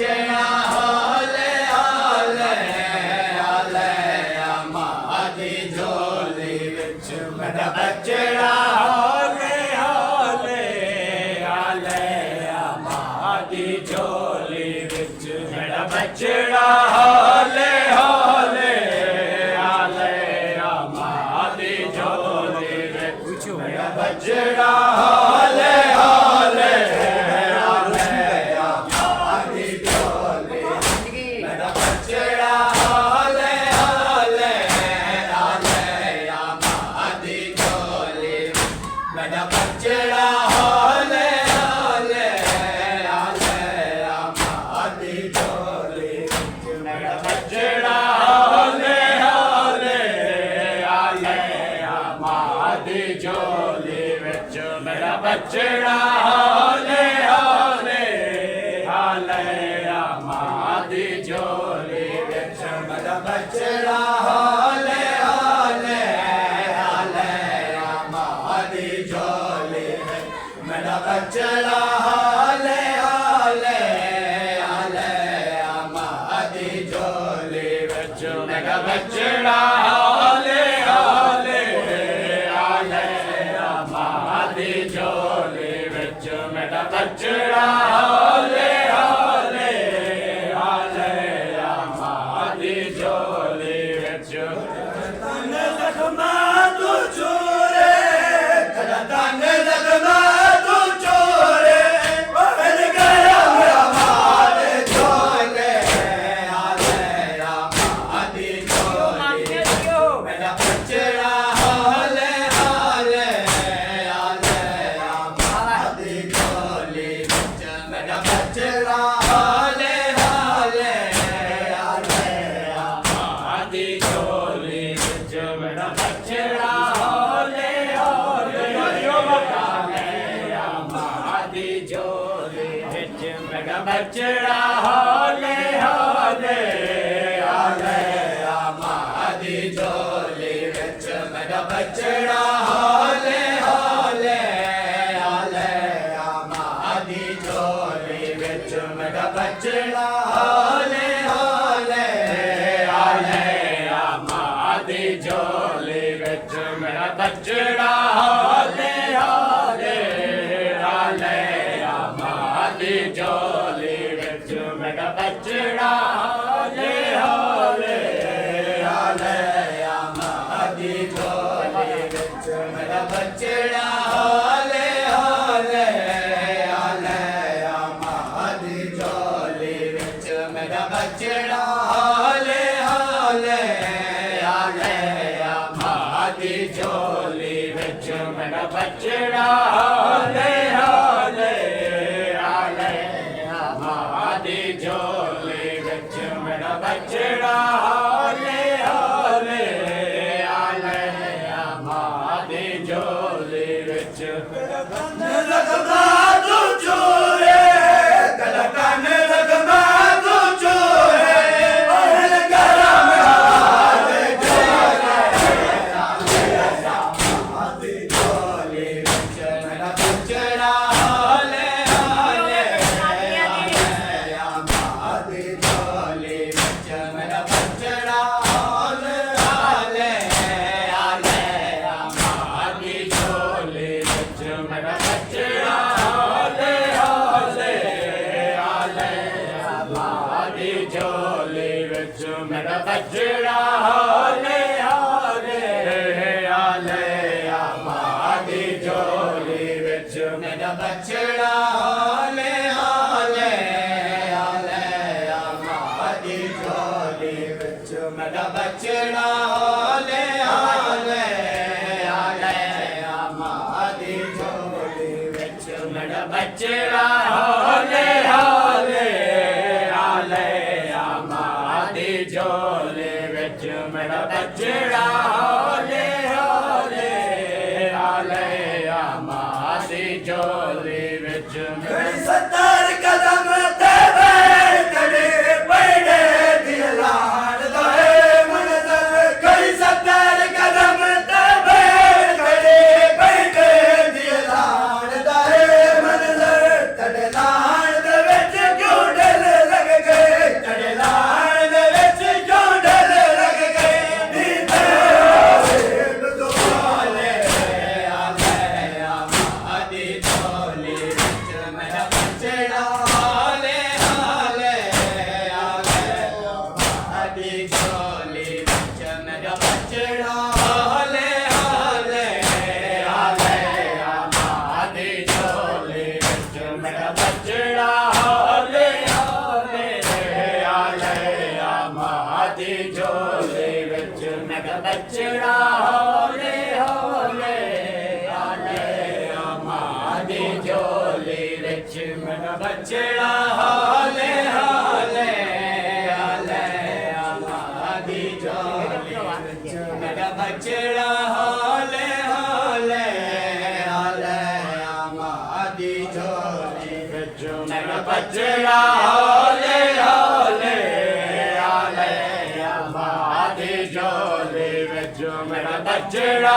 बचड़ा होले होले आले मां दी झोली विच मेरा बचड़ा होले होले आले मां दी झोली विच मेरा बचड़ा होले होले आले मां दी झोली विच मेरा बचड़ा होले होले आले मां दी झोली मेरा बचड़ा होले होले आले मां दी झोली मेरा बचड़ा होले होले आले मां दी झोली मेरा बचड़ा होले होले आले मां दी झोली विच मेरा बचड़ा होले होले आले मां दी झोली विच मेरा बचड़ा होले होले आले मां दी झोली विच मेरा बचड़ा होले होले आले मां दी झोली विच मेरा बचड़ा होले होले आले मां दी झोली विच मेरा बचड़ा होले होले आले मां दी झोली विच तन जखमा तू चोरे तन जखमा तू चोरे बन गया मेरा मां दे झोले आले मां दी झोली मेरा बचड़ा होले होले आले मां दी झोली विच मेरा बचड़ा होले होले आले मां दी झोली विच मेरा बचड़ा होले होले आले मां दी झोली विच मेरा बचड़ा होले होले आले मां दी झोली विच मेरा बचड़ा होले होले आले मां दी झोली विच मेरा बचड़ा होले होले आले मां दी झोली विच मेरा बचड़ा होले होले आले मां दी झोली विच मेरा बचड़ा होले होले आले मां दी झोली विच मेरा बचड़ा होले होले आले मां दी झोली विच मेरा बचड़ा होले होले आले मां दी झोली विच मेरा बचड़ा होले होले आले मां दी झोली विच मेरा बचड़ा होले होले आले मां दी झोली विच तन लगमा तू चोरे तन लगमा तू चोरे बन गया मेरा मां दे झोले मां दी झोली विच मेरा बचड़ा होले होले मां दी झोली विच मेरा बचड़ा होले होले आले मां दी झोली विच मेरा बचड़ा होले होले आले मां दी झोली विच मेरा बचड़ा होले होले आले मां दी झोली विच मेरा बचड़ा होले होले आले मां दी झोली विच मेरा बचड़ा होले होले आले मां दी झोली विच मेरा बचड़ा होले होले आले मां दी झोली विच मेरा बचड़ा होले होले आले मां दी झोली विच मेरा 70 कदम ते बैठे बैठे दिला ਬੱਚੜਾ ਹੌਲੇ ਹੌਲੇ ਆਲੇ ਮਾਂ ਦੀ ਝੋਲੀ ਵਿੱਚ ਮੇਰਾ ਬੱਚੜਾ ਹੌਲੇ ਹੌਲੇ ਆਲੇ ਮਾਂ ਦੀ ਝੋਲੀ ਵਿੱਚ ਮੇਰਾ ਬੱਚੜਾ ਹੌਲੇ ਹੌਲੇ ਆਲੇ ਮਾਂ ਦੀ ਝੋਲੀ ਵਿੱਚ ਮੇਰਾ ਬੱਚੜਾ ਹੌਲੇ ਹੌਲੇ ਆਲੇ ਮਾਂ ਦੀ ਝੋਲੀ ਵਿੱਚ ਮੇਰਾ ਬੱਚੜਾ